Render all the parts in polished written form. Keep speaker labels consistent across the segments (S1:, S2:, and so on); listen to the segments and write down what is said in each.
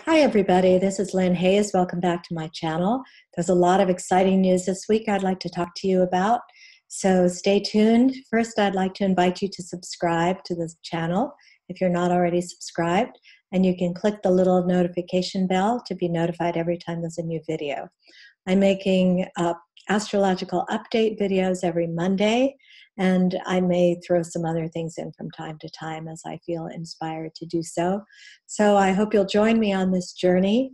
S1: Hi, everybody. This is Lynn Hayes. Welcome back to my channel. There's a lot of exciting news this week I'd like to talk to you about, so stay tuned. First, I'd like to invite you to subscribe to this channel if you're not already subscribed, and you can click the little notification bell to be notified every time there's a new video. I'm making astrological update videos every Monday, and I may throw some other things in from time to time as I feel inspired to do so. So I hope you'll join me on this journey.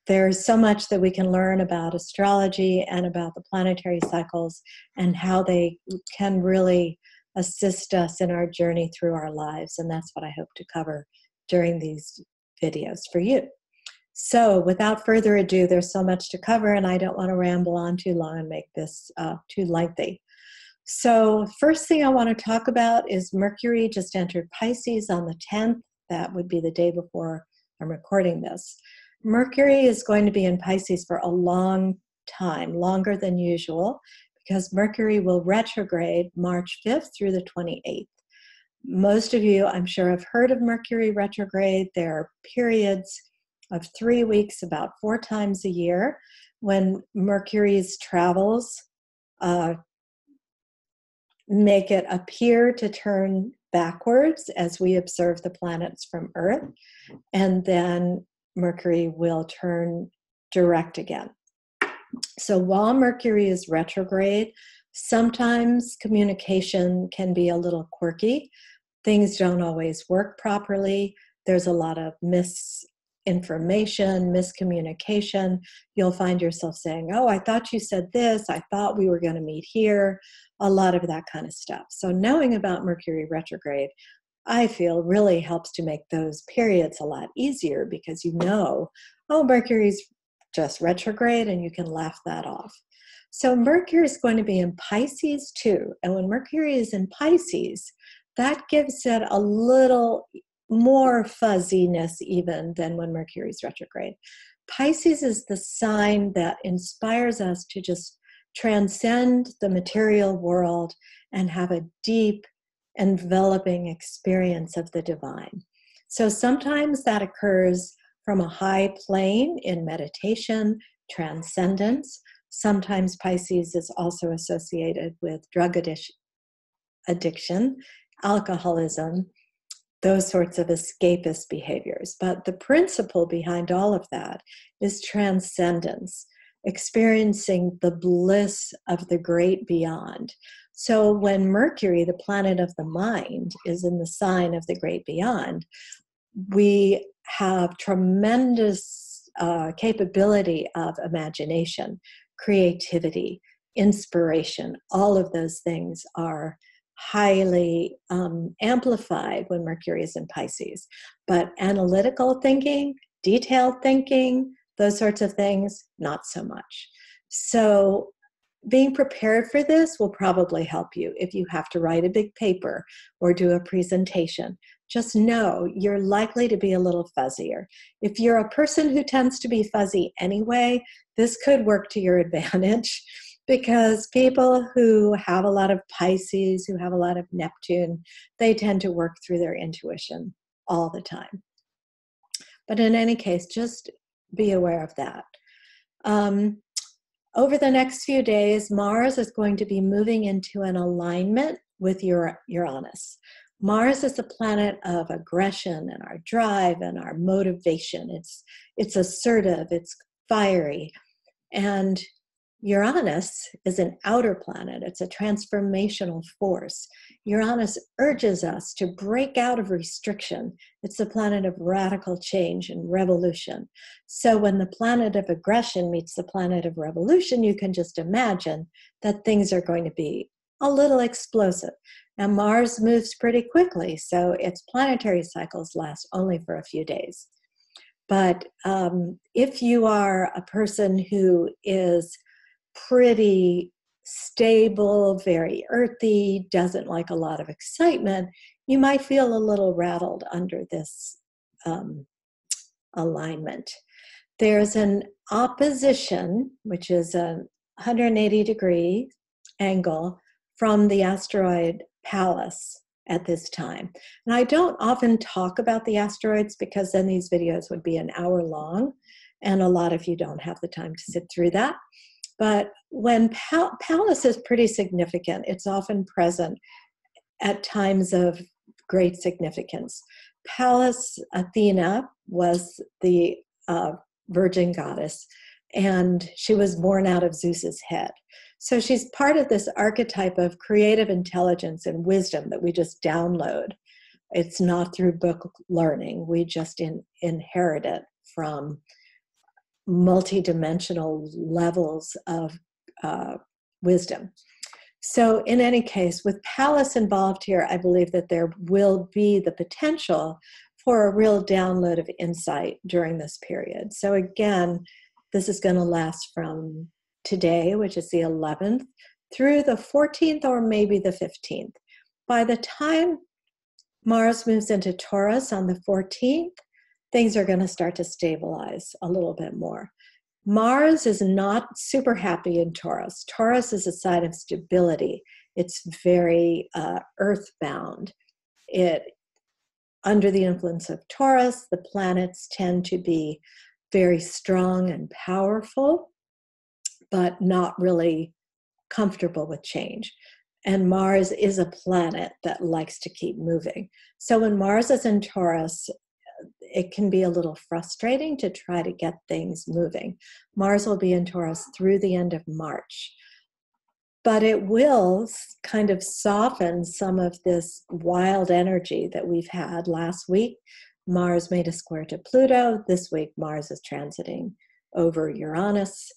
S1: There's so much that we can learn about astrology and about the planetary cycles and how they can really assist us in our journey through our lives, and that's what I hope to cover during these videos for you. So without further ado, there's so much to cover, and I don't want to ramble on too long and make this too lengthy. So first thing I want to talk about is Mercury just entered Pisces on the 10th. That would be the day before I'm recording this. Mercury is going to be in Pisces for a long time, longer than usual, because Mercury will retrograde March 5th through the 28th. Most of you, I'm sure, have heard of Mercury retrograde. There are periods of 3 weeks, about 4 times a year, when Mercury's travels make it appear to turn backwards as we observe the planets from Earth, and then Mercury will turn direct again. So while Mercury is retrograde, sometimes communication can be a little quirky. Things don't always work properly. There's a lot of misinformation, miscommunication. You'll find yourself saying, oh, I thought you said this. I thought we were going to meet here. A lot of that kind of stuff. So knowing about Mercury retrograde, I feel really helps to make those periods a lot easier, because you know, oh, Mercury's just retrograde, and you can laugh that off. So Mercury is going to be in Pisces too. And when Mercury is in Pisces, that gives it a little more fuzziness even than when Mercury is retrograde. Pisces is the sign that inspires us to just transcend the material world and have a deep, enveloping experience of the divine. So sometimes that occurs from a high plane in meditation, transcendence. Sometimes Pisces is also associated with drug addiction, alcoholism, those sorts of escapist behaviors. But the principle behind all of that is transcendence, experiencing the bliss of the great beyond. So when Mercury, the planet of the mind, is in the sign of the great beyond, we have tremendous capability of imagination, creativity, inspiration. All of those things are highly amplified when Mercury is in Pisces. But analytical thinking, detailed thinking, those sorts of things, not so much. So being prepared for this will probably help you if you have to write a big paper or do a presentation. Just know you're likely to be a little fuzzier. If you're a person who tends to be fuzzy anyway, this could work to your advantage, because people who have a lot of Pisces, who have a lot of Neptune, they tend to work through their intuition all the time. But in any case, just be aware of that. Over the next few days, Mars is going to be moving into an alignment with Uranus. Mars is the planet of aggression and our drive and our motivation. It's assertive, it's fiery. And Uranus is an outer planet. It's a transformational force. Uranus urges us to break out of restriction. It's the planet of radical change and revolution. So when the planet of aggression meets the planet of revolution, you can just imagine that things are going to be a little explosive. Now, Mars moves pretty quickly, so its planetary cycles last only for a few days. But if you are a person who is pretty stable, very earthy, doesn't like a lot of excitement, you might feel a little rattled under this alignment. There's an opposition, which is a 180-degree angle from the asteroid Pallas at this time. And I don't often talk about the asteroids because then these videos would be an hour long, and a lot of you don't have the time to sit through that. But when Pallas is pretty significant, it's often present at times of great significance. Pallas Athena was the virgin goddess, and she was born out of Zeus's head. So she's part of this archetype of creative intelligence and wisdom that we just download. It's not through book learning. We just inherit it from multidimensional levels of wisdom. So in any case, with Pallas involved here, I believe that there will be the potential for a real download of insight during this period. So again, this is going to last from today, which is the 11th, through the 14th or maybe the 15th. By the time Mars moves into Taurus on the 14th, things are going to start to stabilize a little bit more. Mars is not super happy in Taurus. Taurus is a sign of stability. It's very earthbound. Under the influence of Taurus, the planets tend to be very strong and powerful, but not really comfortable with change. And Mars is a planet that likes to keep moving. So when Mars is in Taurus, it can be a little frustrating to try to get things moving. Mars will be in Taurus through the end of March. But it will kind of soften some of this wild energy that we've had last week. Mars made a square to Pluto. This week, Mars is transiting over Uranus.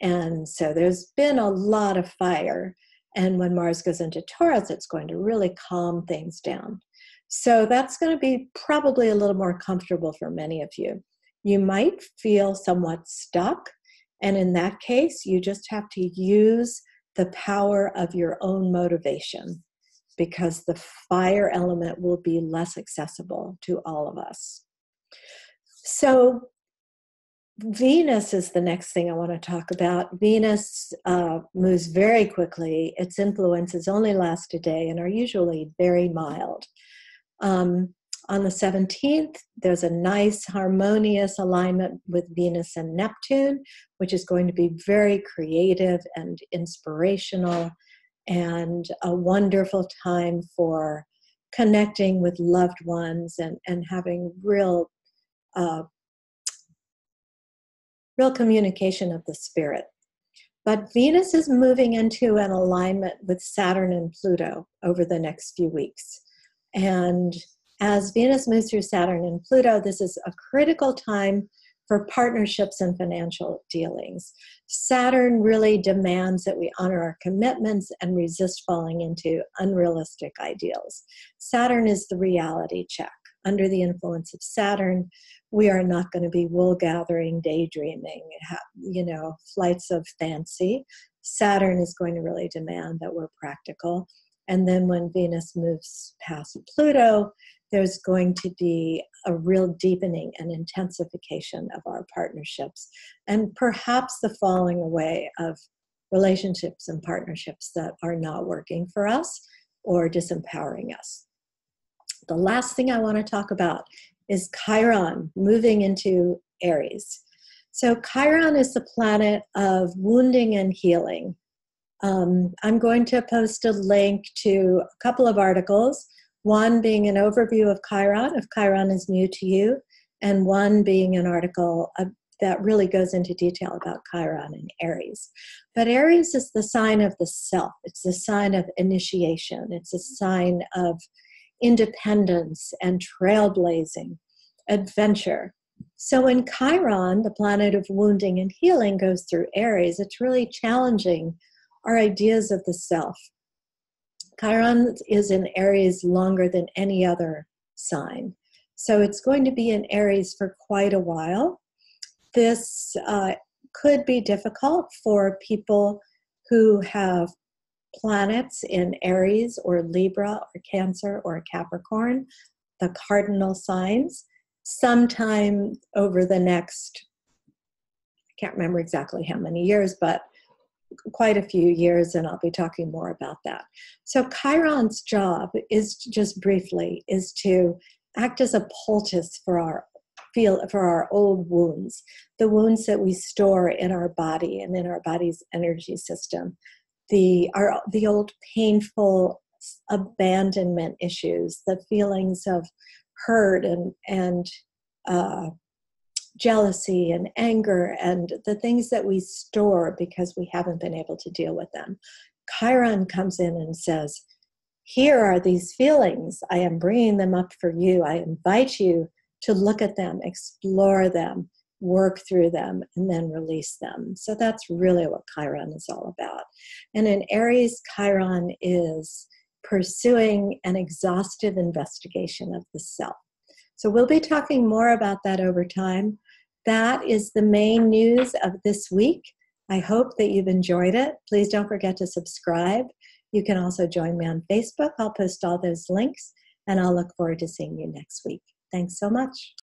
S1: And so there's been a lot of fire. And when Mars goes into Taurus, it's going to really calm things down. So that's going to be probably a little more comfortable for many of you. You might feel somewhat stuck. And in that case, you just have to use the power of your own motivation, because the fire element will be less accessible to all of us. So Venus is the next thing I want to talk about. Venus moves very quickly. Its influences only last a day and are usually very mild. On the 17th, there's a nice harmonious alignment with Venus and Neptune, which is going to be very creative and inspirational, and a wonderful time for connecting with loved ones and having real communication of the spirit. But Venus is moving into an alignment with Saturn and Pluto over the next few weeks. And as Venus moves through Saturn and Pluto, this is a critical time for partnerships and financial dealings. Saturn really demands that we honor our commitments and resist falling into unrealistic ideals. Saturn is the reality check. Under the influence of Saturn, we are not going to be wool gathering, daydreaming, flights of fancy. Saturn is going to really demand that we're practical. And then when Venus moves past Pluto, there's going to be a real deepening and intensification of our partnerships, and perhaps the falling away of relationships and partnerships that are not working for us or disempowering us. The last thing I want to talk about is Chiron moving into Aries. So Chiron is the planet of wounding and healing. I'm going to post a link to a couple of articles, one being an overview of Chiron, if Chiron is new to you, and one being an article that really goes into detail about Chiron and Aries. But Aries is the sign of the self. It's the sign of initiation. It's a sign of independence and trailblazing, adventure. So when Chiron, the planet of wounding and healing, goes through Aries, it's really challenging our ideas of the self. Chiron is in Aries longer than any other sign. So it's going to be in Aries for quite a while. This could be difficult for people who have planets in Aries or Libra or Cancer or Capricorn, the cardinal signs. Sometime over the next, I can't remember exactly how many years, but quite a few years, and I'll be talking more about that. So Chiron's job is, just briefly, is to act as a poultice for our old wounds, the wounds that we store in our body and in our body's energy system, the old painful abandonment issues, the feelings of hurt and jealousy and anger, and the things that we store because we haven't been able to deal with them. Chiron comes in and says, here are these feelings. I am bringing them up for you. I invite you to look at them, explore them, work through them, and then release them. So that's really what Chiron is all about. And in Aries, Chiron is pursuing an exhaustive investigation of the self. So we'll be talking more about that over time. That is the main news of this week. I hope that you've enjoyed it. Please don't forget to subscribe. You can also join me on Facebook. I'll post all those links, and I'll look forward to seeing you next week. Thanks so much.